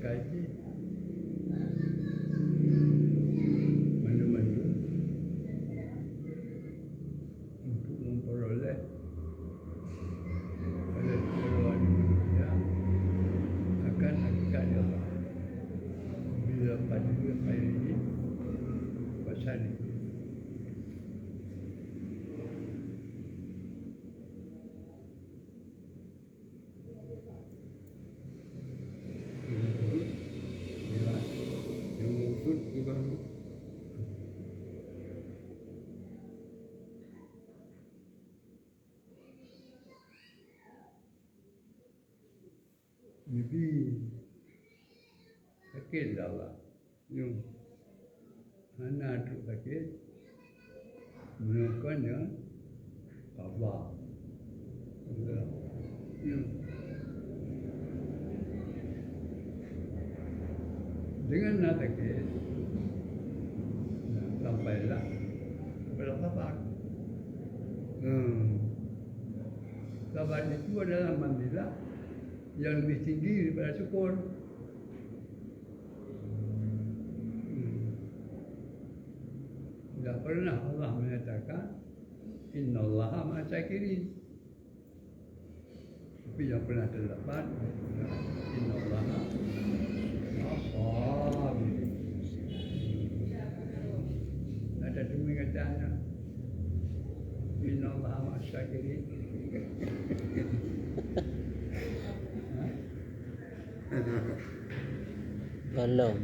kaji menu-menu untuk memperoleh oleh keperluan manusia akan hakikat Allah. Bila pada hari ini pasal ini. Jadi sakit Allah. Yung anak tu sakit, menekannya kabar. Dengan nak sakit, sampailah kepada sabar. Sabar itu adalah mandilah yang lebih tinggi daripada syukur. Tidak pernah Allah menyatakan innallaha ma'as sakirin. Tapi yang pernah terdapat innallaha ma'as sabirin. Ada demi katanya innallaha ma'as sakirin. Belum.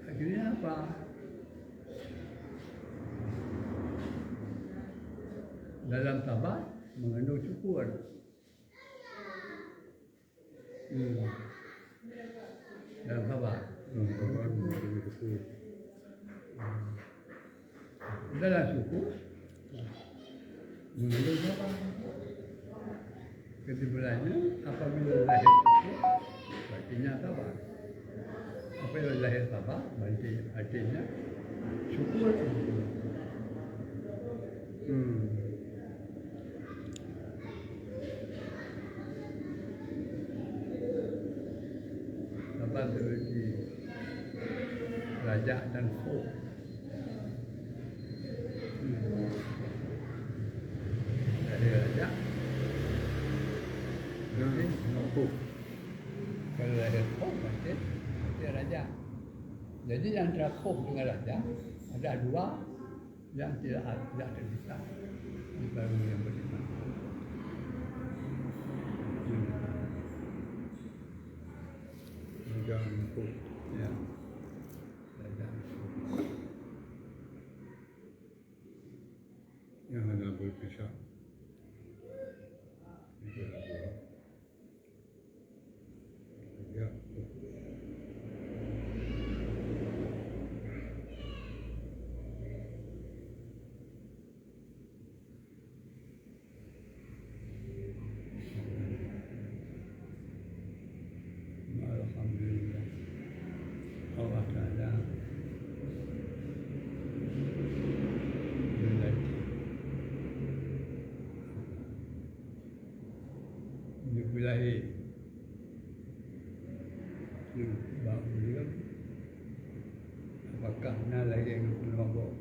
Akhirnya apa? Dalam sabar mengandung syukur. Dalam sabar mengandung syukur. Dalam syukur mengandung sabar. Kesimpulannya, apabila lahir syukur, artinya sabar. Apabila lahir sabar, artinya syukur. Sabar memiliki raja dan khauf. Dari raja kalau ada khauf berarti dia raja. Jadi antara khauf dengan raja ada dua yang tidak terpisah di baru yang beriman. Raja dan khauf, ya. Raja dan khauf. Yang ada berpisah. Alhamdulillah. Allah Ta'ala Bismillahirrahmanirrahim. Beliau apakah nak lagi yang menolong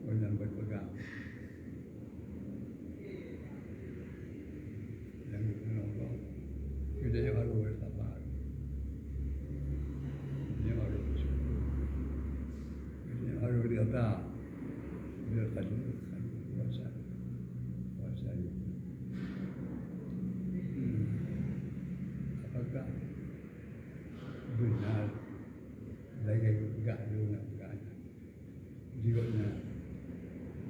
orang berpegang yang menolong kita yang harus bersabar, yang harus bersyukur, yang harus berkata berkata puasa apakah benar lagi berpegang dengan pegangan jiwanya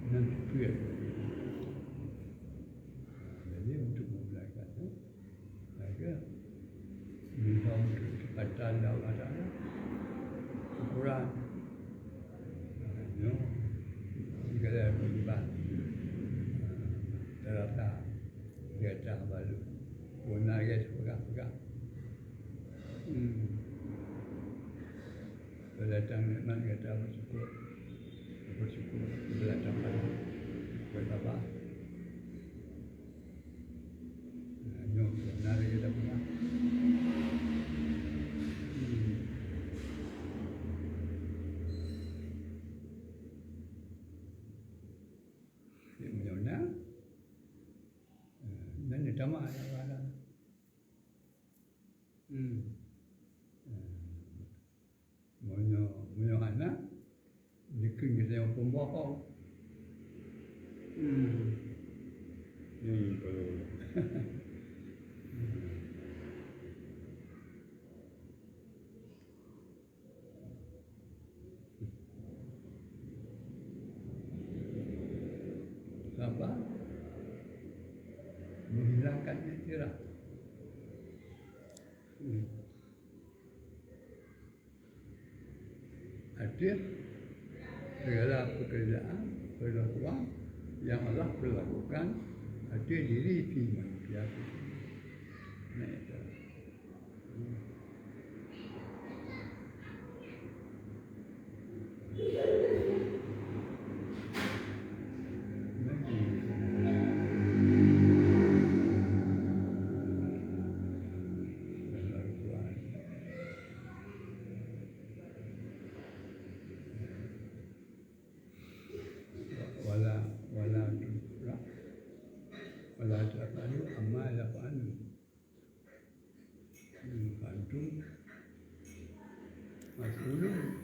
nanti kuat. Jadi untuk membelajarnya agar minta untuk kecepatan Allah Ta'ala ukuran segala penyebab terata dia baru guna dia pegang-pegang. Datang nikmat kata bersyukur, bersyukur datang pada bersabar. hari kita punya. Sebenarnya, dan ditambah ada. Munyo anak, dikin kita yang pembohong. Kalau Apa? Menghilangkan istilah. Hadir segala pekerjaan perlakuan yang Allah perlakukan hadir diri di manusia. Nah, itu. Wala ta'lamu amma yaf'alu. Antum mas'ulun.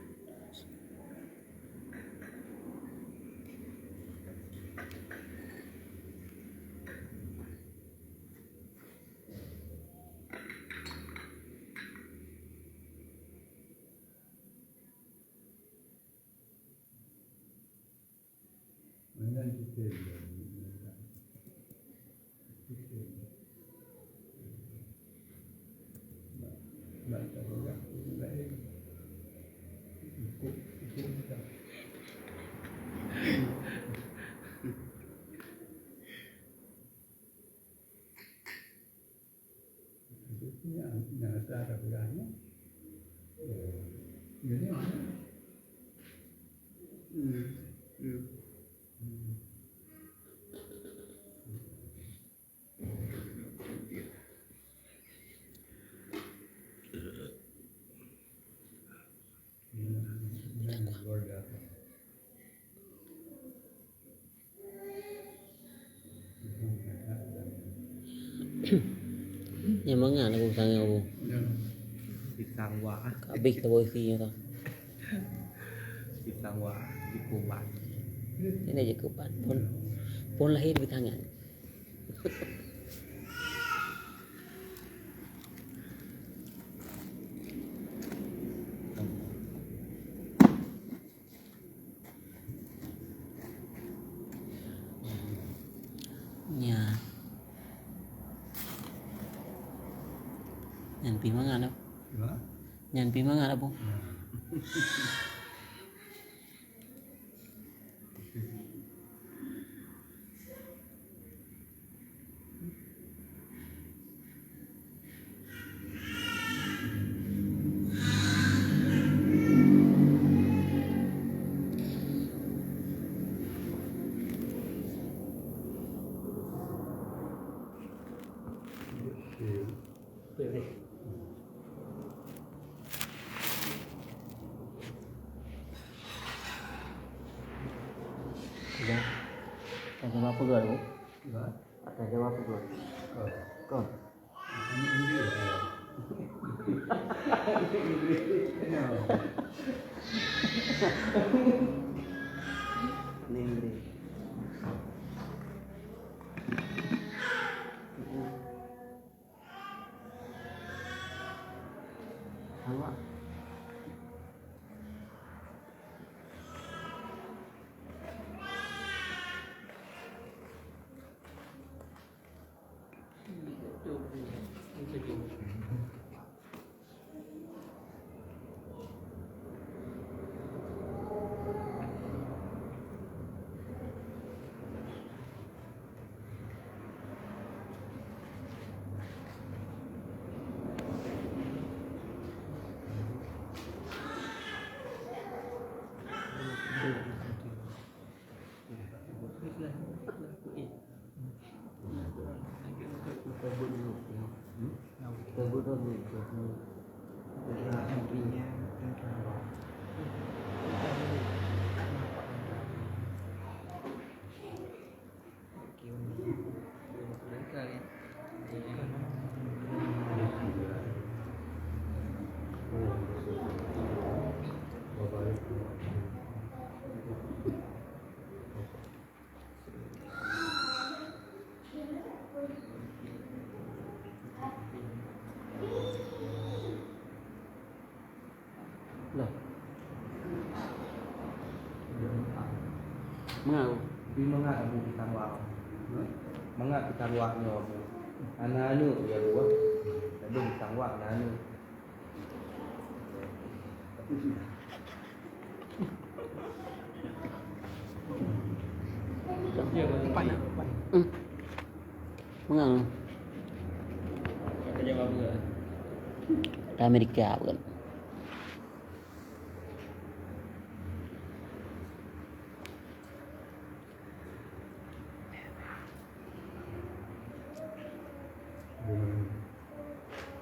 Mana kita baca juga lain ikut kita. Ini nyata ada bilangnya. Ini mana? Nhưng mà ngàn nó cũng sang nhau Thịt sang quả, cả bịch là bôi khi thôi. thịt sang quả, thịt cuồng bạn. Thế này chỉ cứ bạn pun lahir với thằng ngàn. Nhà Nyan pi mangan đâu? Nyan pi mangan đâu? Ada apa gua lu? Ada apa gua? Kau. Ini Inggris. Ini Inggris. Sama. Henry-nya dan kalau Mereka ya. Loh. Mengau. Di mengak Abu Pitang Wak. Mengak Pitang Waknya Abu. Anak-anak ya Abu. Abu Pitang Wak anak-anak. Mengau. Kerja apa ke? Ke Amerika bukan.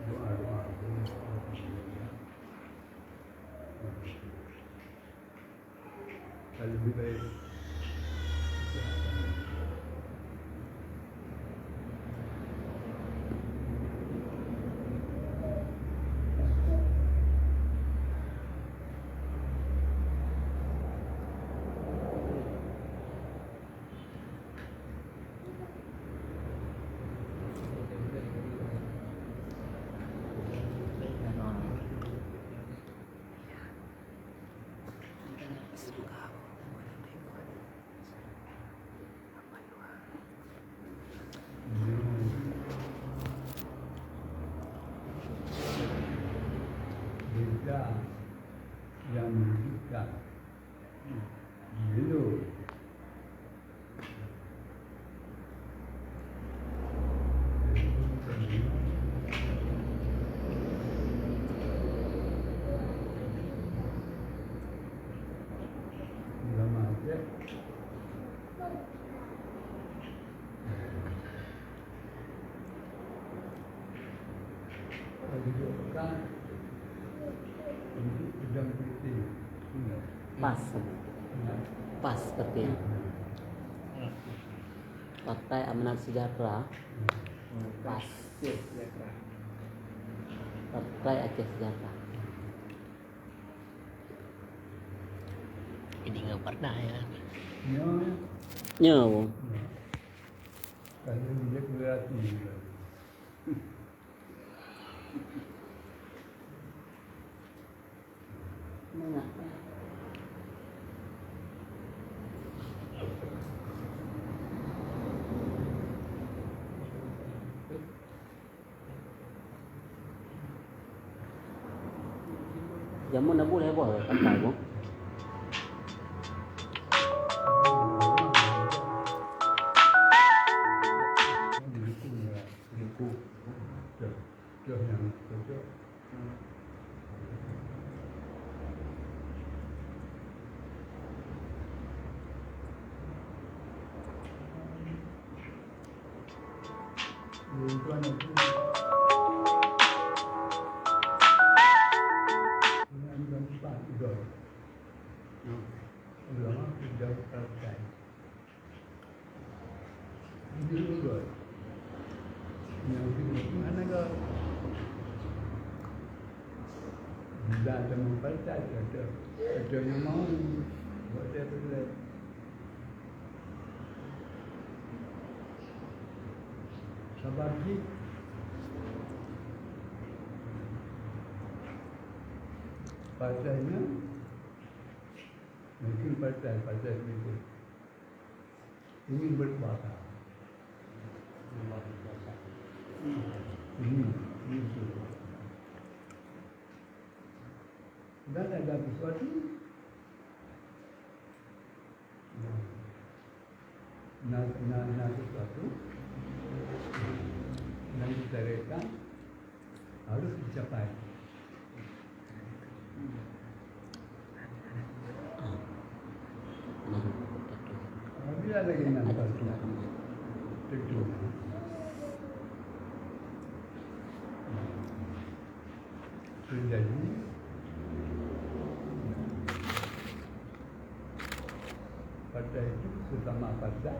Doa-doa. Lebih baik. Beda yang menunjukkan dulu remaja menunjukkan sedang kritis. Pas. Pas seperti Partai Amanat Sejahtera. Pas. Partai Aceh Sejahtera. Ini nggak pernah ya. Nyawa. Kalau dia berarti Mana? Jamu nak boleh apa? Pakai pun. ada mempercayai ada yang mau buat dia boleh sabar sih partainya mungkin partai berikut ingin berkuasa ini dan ada sesuatu nak sesuatu yang dicarikan harus dicapai. Bila lagi nampak tentu. partai itu bersama partai.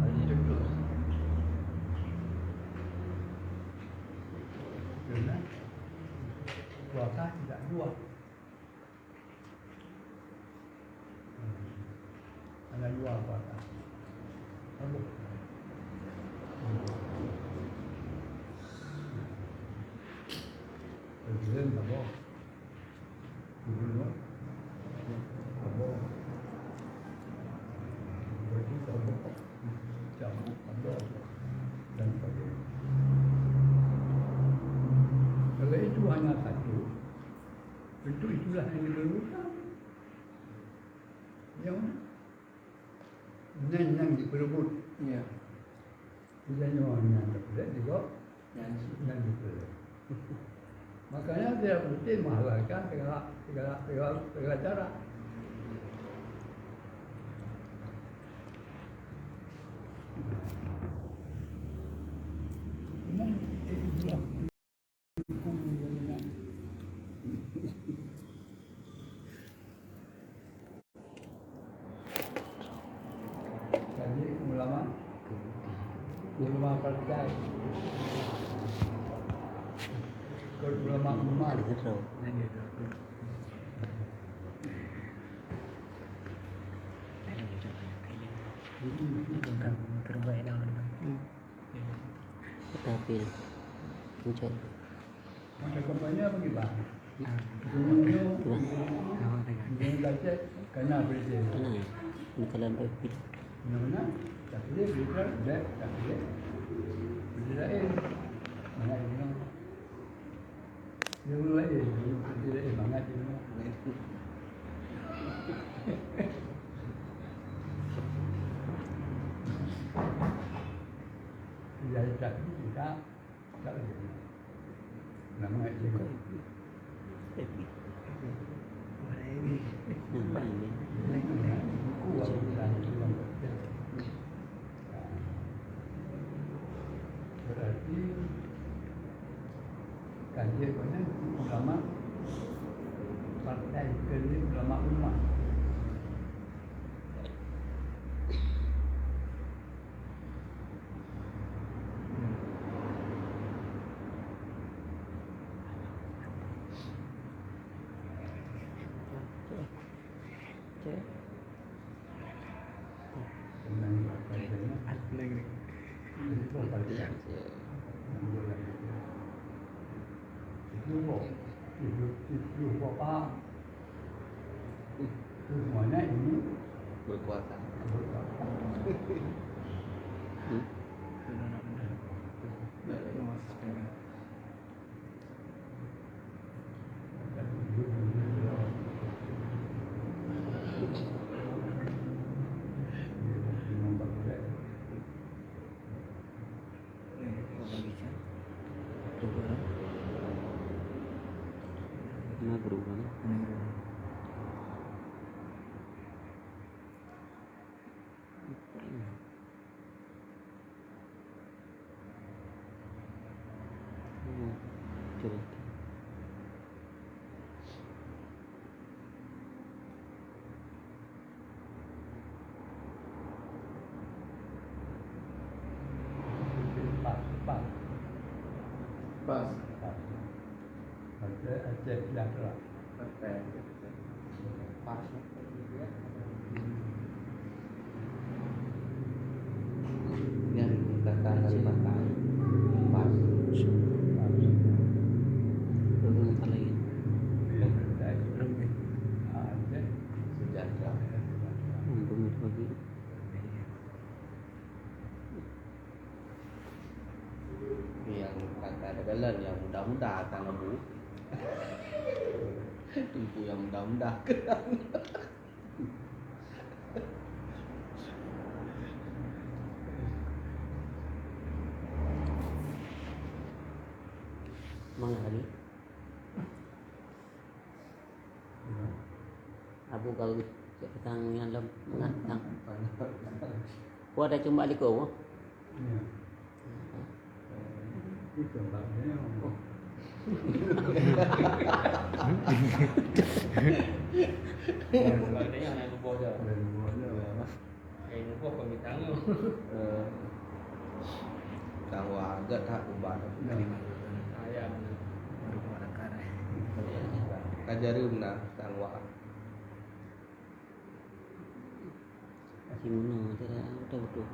Hari itu kerana puasa tidak dua. Ada dua puasa. Apa? Presiden apa? Gubernur apa? Bagi apa? Jamu apa? Dan sebagainya. Kalau itu hanya satu, tentu itulah yang diperlukan. Yang yang diperebut. Ya. Bukannya orang yang terpelet juga yang diperebut. Makanya dia mesti menghalalkan segala cara. Memang itulah hukum yang jadi ulama partai, ulama umat. Terbaik dalam tapi hujan Masa kampanye bagi bang. Ini baca kena presiden. dalam epi Mana tak boleh bukan tak boleh. Presiden mana ini? Yang lain presiden mana ini? Jadi tak kita tak boleh. Nama itu. Berarti kajian mana ulama partai kerja ulama umat. Semuanya ini berkuasa. berubah Pas. Aceh Sejahtera. Pas. Yang kata Kalimantan. Pas. berubah apa lagi Aceh Sejahtera. bumi lagi Yang kata Dagalan yang mudah-mudah akan lembu. Tumpu yang mudah-mudah mana lagi abu kau ketang yang dalam mengatang gua ada cuma di kau Ya. Itu bagusnya. Sebab dia yang nak lupa je. Dan mana Lupa pemintang tu. Tangwa agak tak ubah. Ayam. Kajarum na tangwa. Si Muno tidak betul-betul.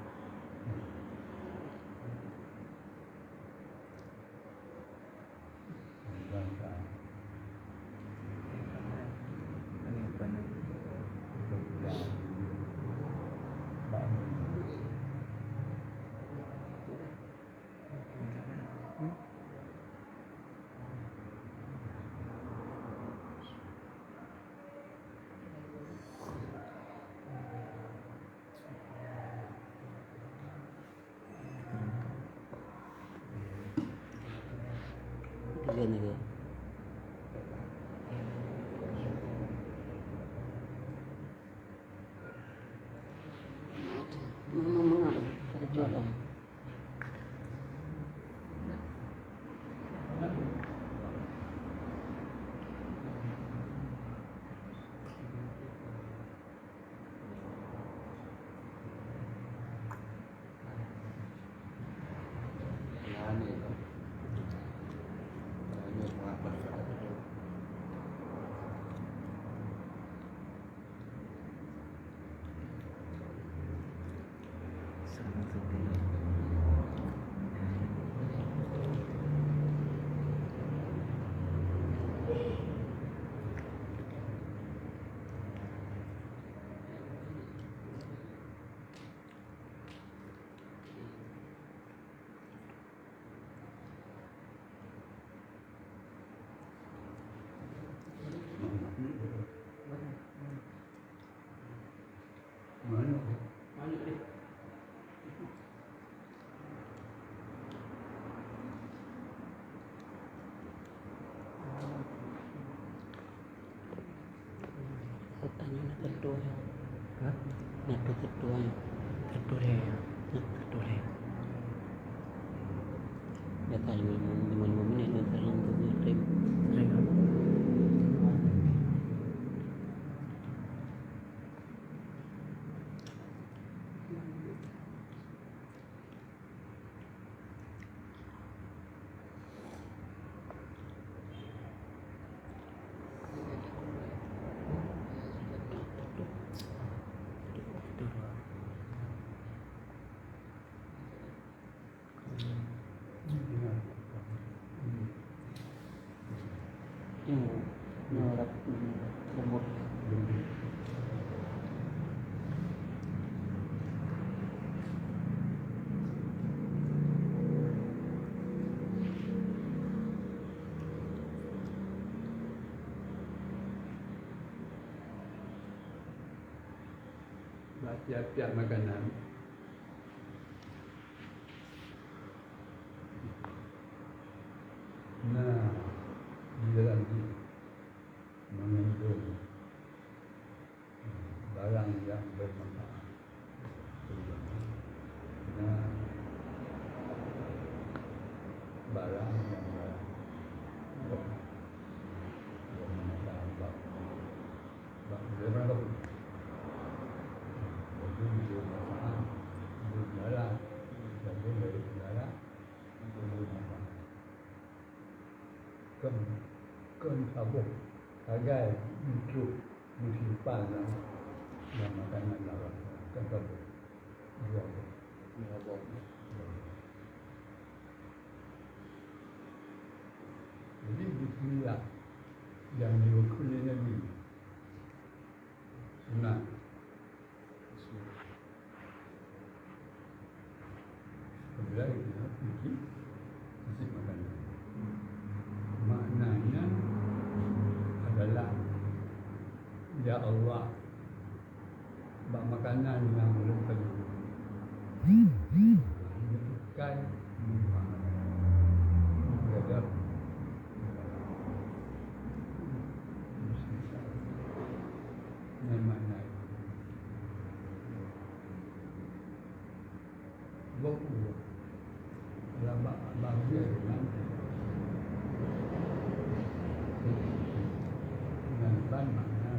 bangsa Tiga ni ke? Mana ada jual lah. mana Tanya nak ketua. Ha? Nak ketua. Ketua dia. Nak ketua. dia. Dah kali 5 minit dah terlalu time. Nak lemut. tiap-tiap makanan nah dia lagi mengandung barang yang bermanfaat. Nah, barang yang bermanfaat. Bermanfaat. Jadi bermanfaat. Bermanfaat. Jadi bermanfaat. Bermanfaat. Kan sabuk sebagai untuk musimpan dan makanan lawan kan sabuk dua jadi bismillah yang diwakili Nabi sunat apabila kita isi makanan maknanya adalah ya Allah bak makanan yang lengkap bukan berada dengan makna buku lama bangsa dengan ban makna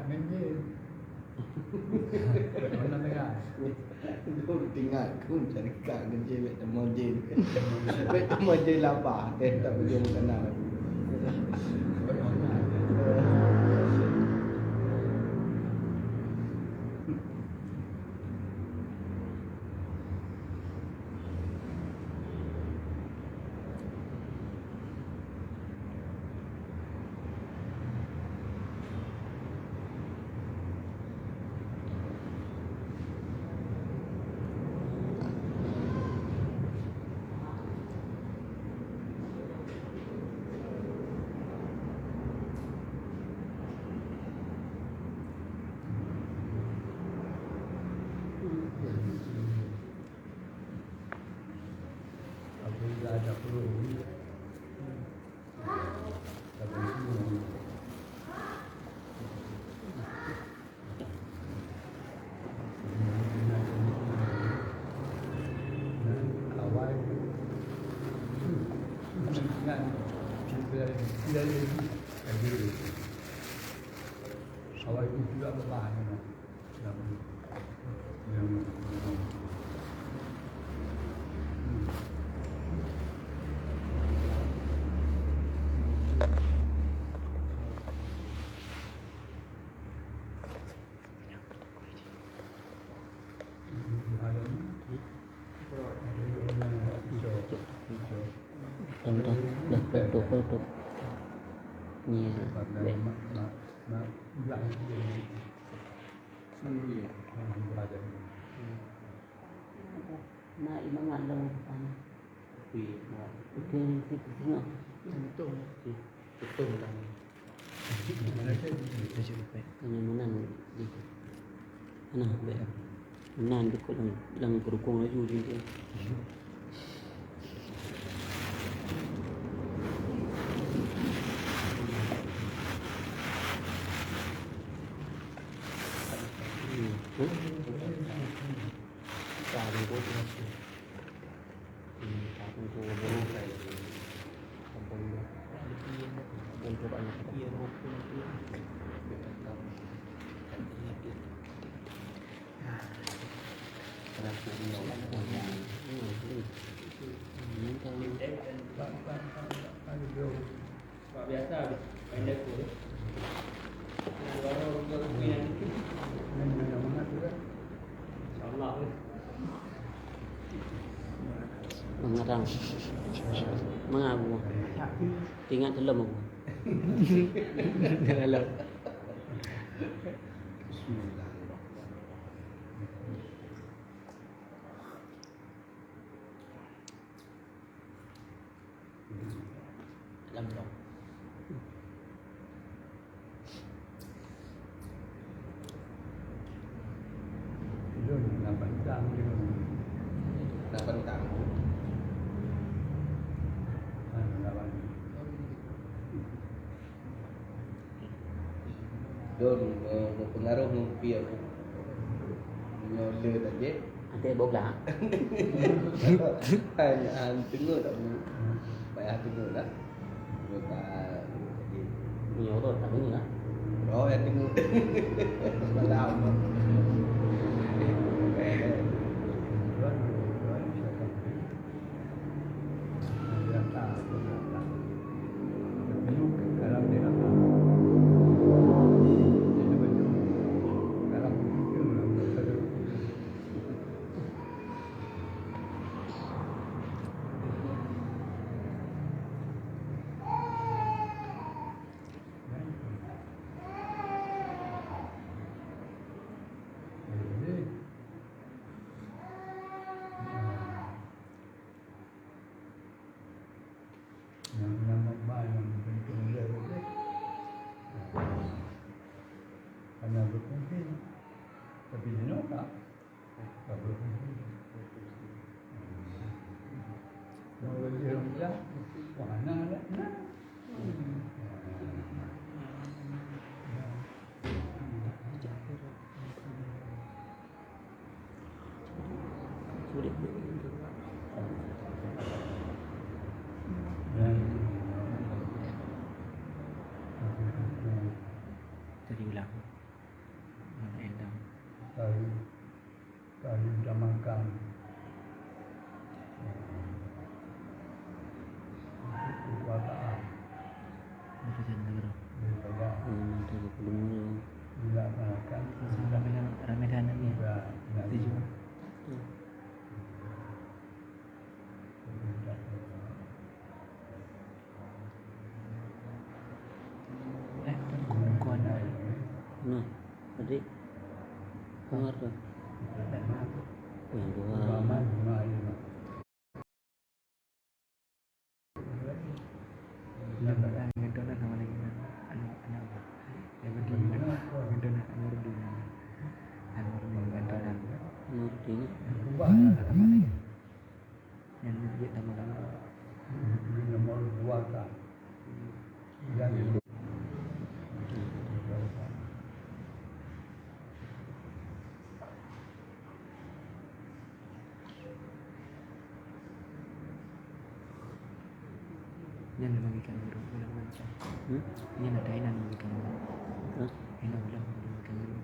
ganjil. Mana tengah? Dulu tinggal aku mencari kak kerja mek temu jin. Mek temu jin lapar, tak pergi makanan. Apabila ada perlu, tapi semua awal dengan dari awal itu juga berbahaya yang Tutup. Iya. Nah, imangan lang kan. Oke, itu semua. Betul kan. Kenyamanan di mana be? Nan di ko lang kurukong aja gitu. Cari bos itu. Cari tu baru saya. Kampung dia. Dan coba nak dia rupun tu. Terus nanti orang yang biasa pendek tu. Baru kerugian itu. InsyaAllah. Mengarang. Mengabu. Tinggal dalam aku. Dalam. Dalam dong. Dapat tahu. Don mempengaruh mimpi aku. Nyoleh tadi. Ada bola. Hanya tengok tak bu. Payah tengok dah. Buka. Nhiều rồi, tak ini lah. Oh, yang tengok. Malam. Karena berfungsi, tapi dia tak berfungsi. Kalau dia rendah, mana ada? Sulit. Tadi ulang. Hari sudah makan. Kekuasaan. Bila Nanti aku belum dilaksanakan Ramadan ini juga setuju. Kuan Nah, adik kamar tuh. Yang dua. ulama cuma lima. Gendona sama lagi anak ya begini gendona Nurdin gendona Nurdin. Ubah sama lagi yang dia sama lagi nomor dua kan. Dan yang membagikan guru ulang macam yang ada yang membagikan guru Hah? yang ulang membagikan guru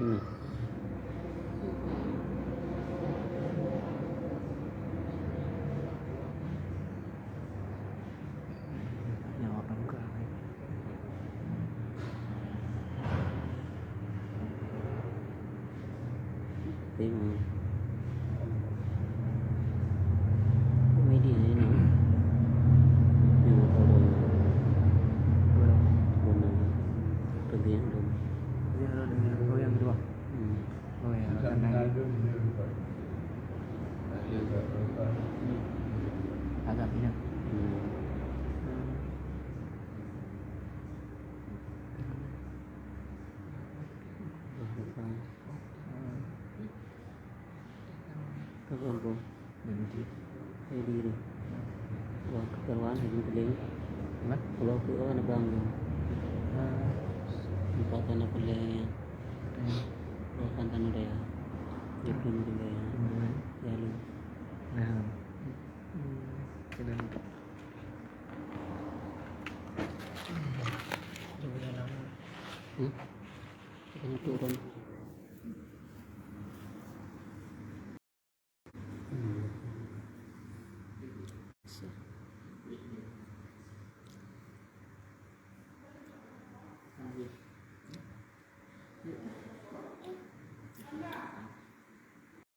Ini. yang orang ke Tengok. Media ini. Yang apa dong? Benar. Bagian dong. yang kedua oh ya bisa karena mengadu dia lupa. agak pindah Kapan bro? benci Saya diri. Wah, keperluan yang keling. apa Kalau ke orang bang, empat tanah pelai, bukan tanah daya, jepun juga ya, lalu. nah kita Kita turun.